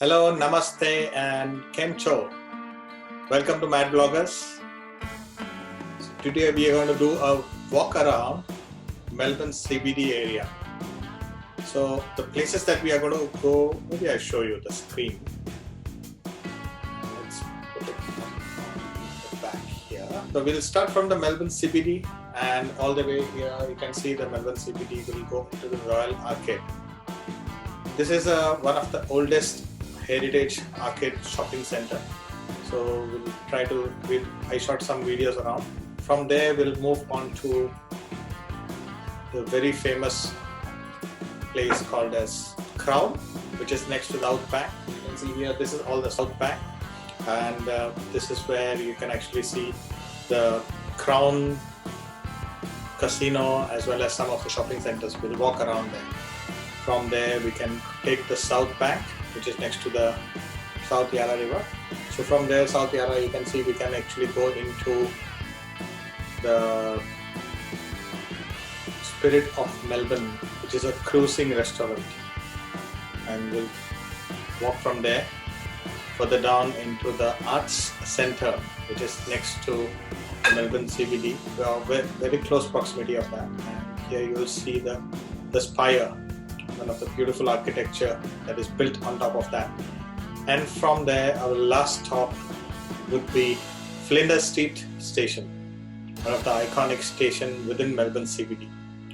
Hello, Namaste and Kemcho. Welcome to Mad Bloggers. So today we are going to do a walk around Melbourne CBD area. So the places that we are going to go, maybe I'll show you the screen. Let's put it on the back here. So we'll start from the Melbourne CBD and all the way here you can see the Melbourne CBD will go into the Royal Arcade. This is one of the oldest heritage arcade shopping center. So I shot some videos around. From there we'll move on to the very famous place called as Crown, which is next to the Southbank. You can see here, this is all the Southbank, and this is where you can actually see the Crown Casino as well as some of the shopping centers. We'll walk around there. From there we can take the Southbank, which is next to the South Yarra River. So from there, South Yarra, you can see we can actually go into the Spirit of Melbourne, which is a cruising restaurant, and we'll walk from there further down into the Arts Centre, which is next to the Melbourne CBD. We are very close proximity of that, and here you will see the spire, one of the beautiful architecture that is built on top of that. And from there, our last stop would be Flinders Street Station, one of the iconic station within Melbourne CBD,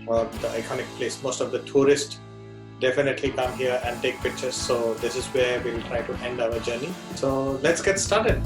or the iconic place. Most of the tourists definitely come here and take pictures, so this is where we'll try to end our journey. So let's get started.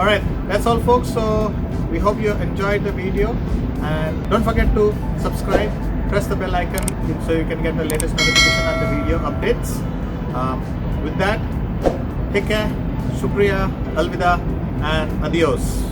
Alright, that's all folks. So we hope you enjoyed the video, and don't forget to subscribe, press the bell icon so you can get the latest notification on the video updates. With that, take care, shukriya, alvida, and adios.